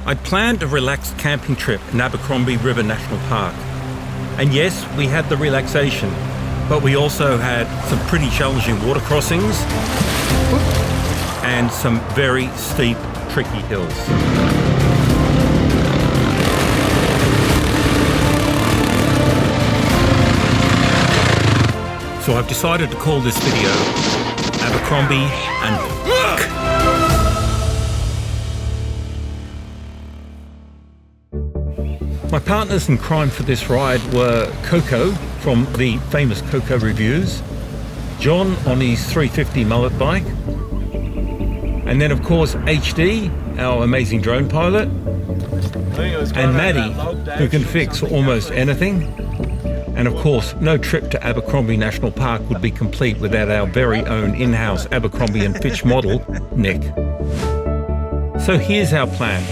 I'd planned a relaxed camping trip in Abercrombie River National Park. And yes, we had the relaxation, but we also had some pretty challenging water crossings and some very steep, tricky hills. So I've decided to call this video Abercrombie and My partners in crime for this ride were Coco from the famous Coco Reviews, John on his 350 mullet bike, and then of course HD, our amazing drone pilot, and Maddie, who can fix almost anything. And of course, no trip to Abercrombie National Park would be complete without our very own in-house Abercrombie & Fitch model, Nick. So here's our plan.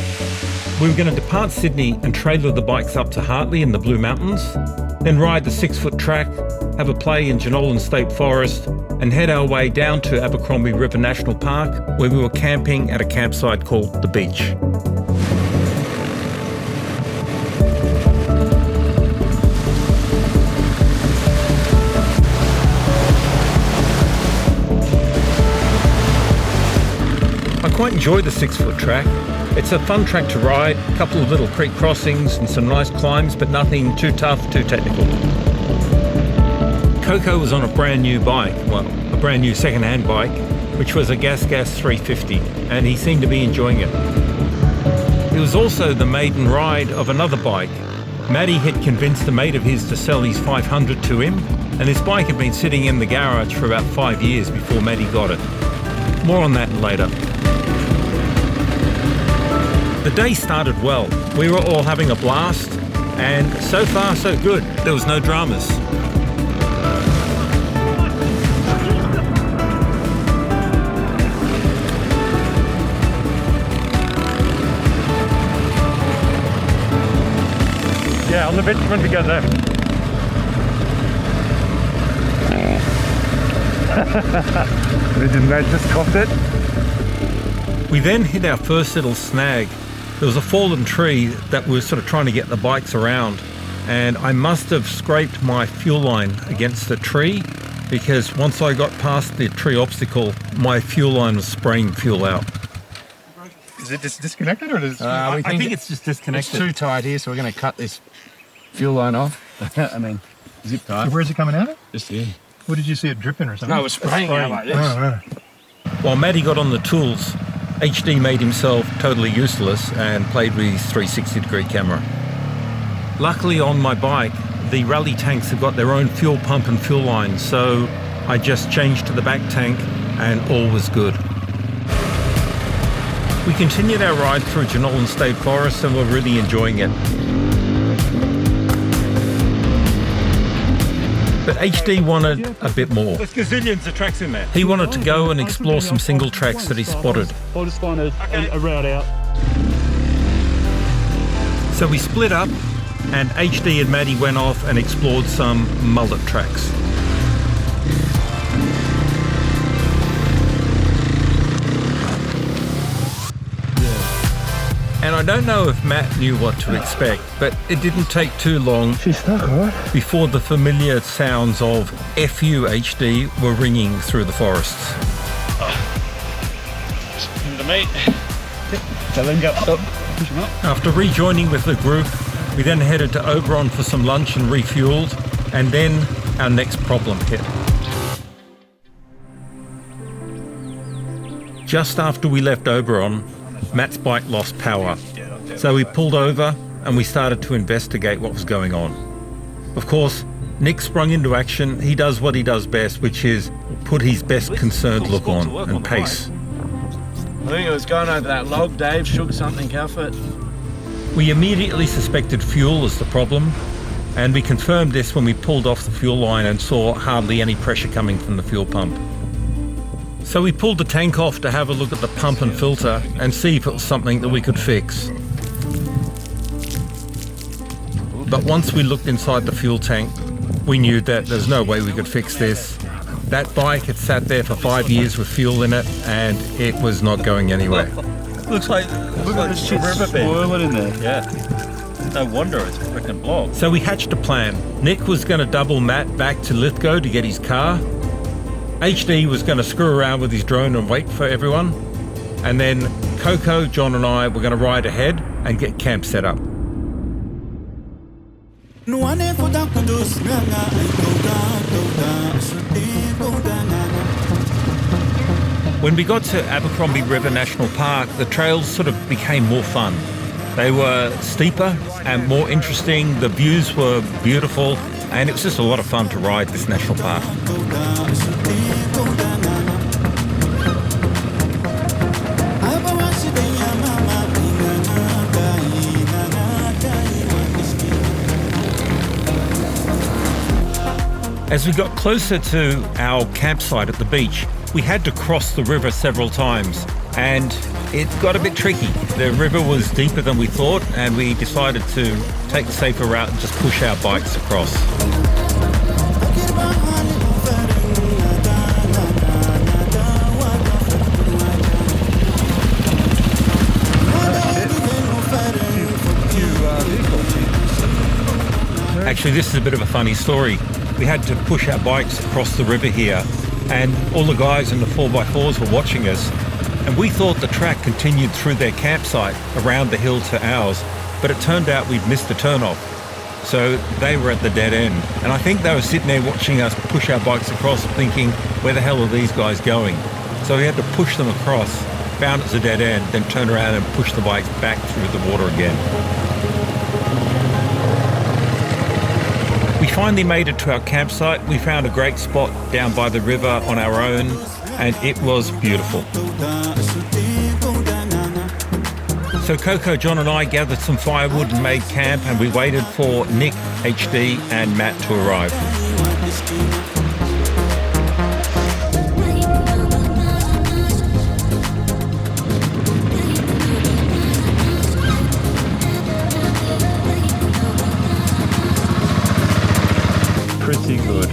We were going to depart Sydney and trailer the bikes up to Hartley in the Blue Mountains, then ride the 6-foot track, have a play in Jenolan State Forest, and head our way down to Abercrombie River National Park, where we were camping at a campsite called The Beach. I quite enjoy the 6-foot track. It's a fun track to ride, a couple of little creek crossings and some nice climbs, but nothing too tough, too technical. Coco was on a brand new bike, well, a brand new second-hand bike, which was a Gas 350, and he seemed to be enjoying it. It was also the maiden ride of another bike. Maddie had convinced a mate of his to sell his 500 to him, and his bike had been sitting in the garage for about 5 years before Maddie got it. More on that later. The day started well. We were all having a blast, and so far so good. There was no dramas. Yeah, on the bit when we go left. Didn't they just coughed it? We then hit our first little snag. There was a fallen tree that we were sort of trying to get the bikes around, and I must have scraped my fuel line against the tree, because once I got past the tree obstacle, my fuel line was spraying fuel out. Is it just disconnected, or is I think it's just disconnected. It's too tight here, so we're going to cut this fuel line off. I mean, zip tie. So where's it coming out of? Just here. What did you see it dripping or something? No, it was spraying out like this. Oh, right. While Maddie got on the tools, HD made himself totally useless and played with his 360-degree camera. Luckily on my bike, the rally tanks have got their own fuel pump and fuel line, so I just changed to the back tank and all was good. We continued our ride through Jenolan State Forest and we're really enjoying it. But HD wanted a bit more. There's gazillions of tracks in there. He wanted to go and explore some single tracks that he spotted. I'll just find a route out. So we split up and HD and Maddie went off and explored some mullet tracks. And I don't know if Matt knew what to expect, but it didn't take too long She's stuck, alright. before the familiar sounds of FU HD were ringing through the forests. Into me. So let him go. Push him up. After rejoining with the group, we then headed to Oberon for some lunch and refueled, and then our next problem hit. Just after we left Oberon, Matt's bike lost power, so we pulled over and we started to investigate what was going on. Of course, Nick sprung into action. He does what he does best, which is put his best concerned look on and pace. I think it was going over that log. Dave shook something off it. We immediately suspected fuel as the problem, and we confirmed this when we pulled off the fuel line and saw hardly any pressure coming from the fuel pump. So we pulled the tank off to have a look at the pump and filter and see if it was something that we could fix. But once we looked inside the fuel tank, we knew that there's no way we could fix this. That bike had sat there for 5 years with fuel in it and it was not going anywhere. Looks like the shit riverbed. swirling in there. Yeah. No wonder it's freaking blocked. So we hatched a plan. Nick was going to double Matt back to Lithgow to get his car. HD was going to screw around with his drone and wait for everyone. And then Coco, John and I were going to ride ahead and get camp set up. When we got to Abercrombie River National Park, the trails sort of became more fun. They were steeper and more interesting. The views were beautiful, and it was just a lot of fun to ride this national park. As we got closer to our campsite at the beach, we had to cross the river several times, and it got a bit tricky. The river was deeper than we thought, and we decided to take the safer route and just push our bikes across. Actually, this is a bit of a funny story. We had to push our bikes across the river here, and all the guys in the 4x4s were watching us, and we thought the track continued through their campsite around the hill to ours, but it turned out we'd missed the turnoff. So they were at the dead end, and I think they were sitting there watching us push our bikes across thinking, where the hell are these guys going? So we had to push them across, found it was a dead end, then turn around and push the bikes back through the water again. We finally made it to our campsite. We found a great spot down by the river on our own, and it was beautiful. So Coco, John and I gathered some firewood and made camp, and we waited for Nick, HD and Matt to arrive. Pretty good.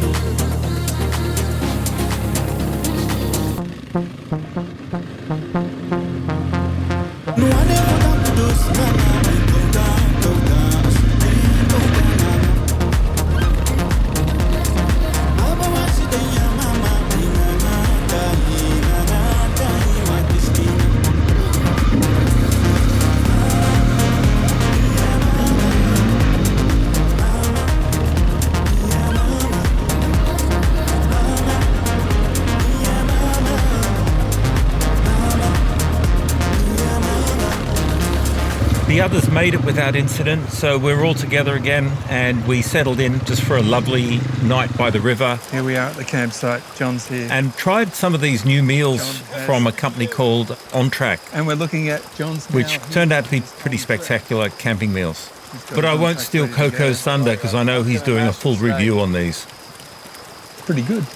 The others made it without incident, so we're all together again, and we settled in just for a lovely night by the river. Here we are at the campsite. John's here. And tried some of these new meals from a company called On Track, And we're looking at John's which turned out to be pretty spectacular camping meals. But I won't steal Coco's thunder because I know he's doing a full review on these. pretty good.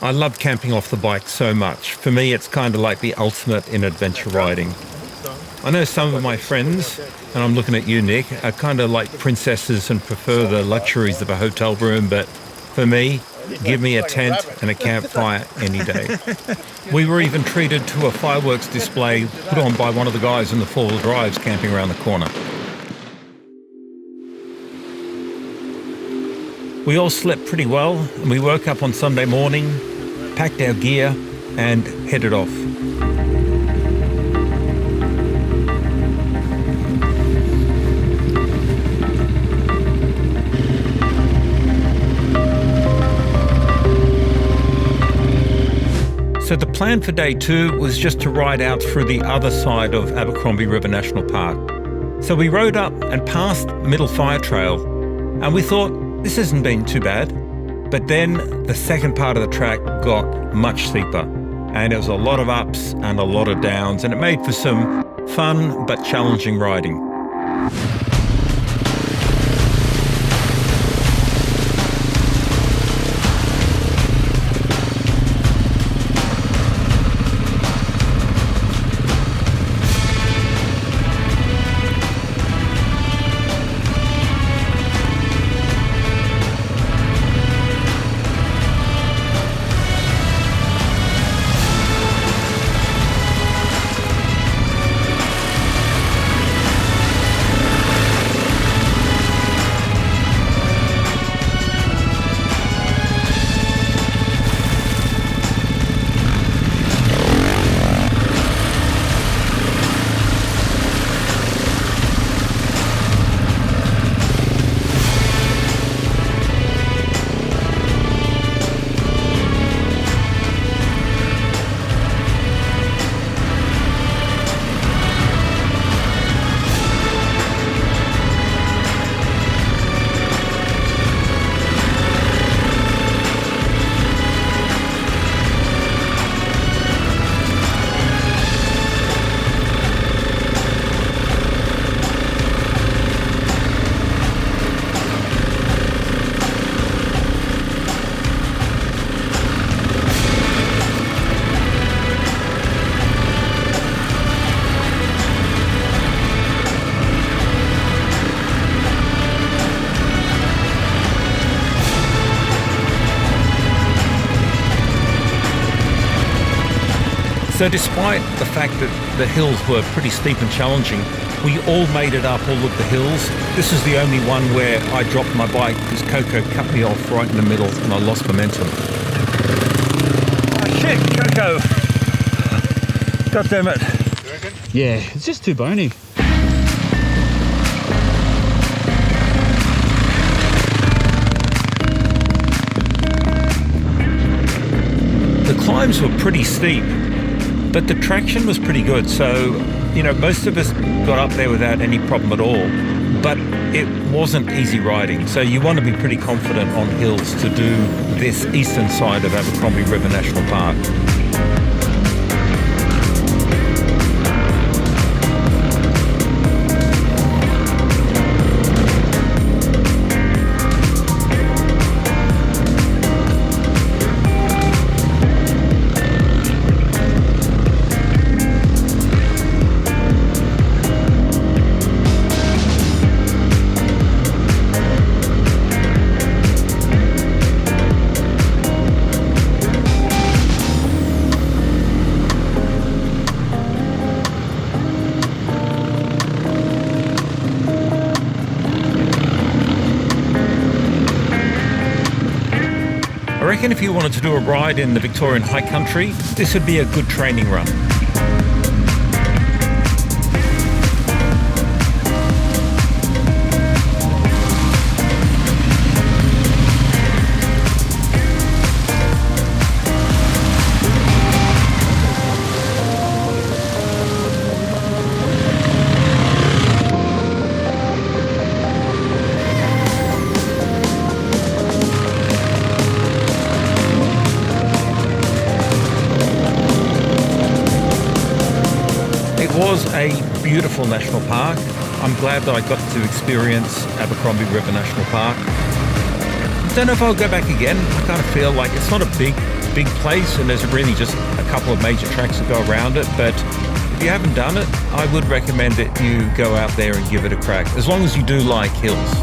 I love camping off the bike so much. For me, it's kind of like the ultimate in adventure riding. I know some of my friends, and I'm looking at you, Nick, are kind of like princesses and prefer the luxuries of a hotel room, but for me, give me a tent and a campfire any day. We were even treated to a fireworks display put on by one of the guys in the four-wheel drives camping around the corner. We all slept pretty well, and we woke up on Sunday morning, packed our gear, and headed off. So the plan for day 2 was just to ride out through the other side of Abercrombie River National Park. So we rode up and passed Middle Fire Trail, and we thought, this hasn't been too bad. But then the second part of the track got much steeper, and it was a lot of ups and a lot of downs, and it made for some fun but challenging riding. So despite the fact that the hills were pretty steep and challenging, we all made it up all of the hills. This is the only one where I dropped my bike because Coco cut me off right in the middle and I lost momentum. Oh shit, Coco! God damn it. Yeah, it's just too bony. The climbs were pretty steep, but the traction was pretty good. So, you know, most of us got up there without any problem at all, but it wasn't easy riding. So you want to be pretty confident on hills to do this eastern side of Abercrombie River National Park. I reckon if you wanted to do a ride in the Victorian high country, this would be a good training run. It was a beautiful national park. I'm glad that I got to experience Abercrombie River National Park. Don't know if I'll go back again. I kind of feel like it's not a big place and there's really just a couple of major tracks that go around it. But if you haven't done it, I would recommend that you go out there and give it a crack, as long as you do like hills.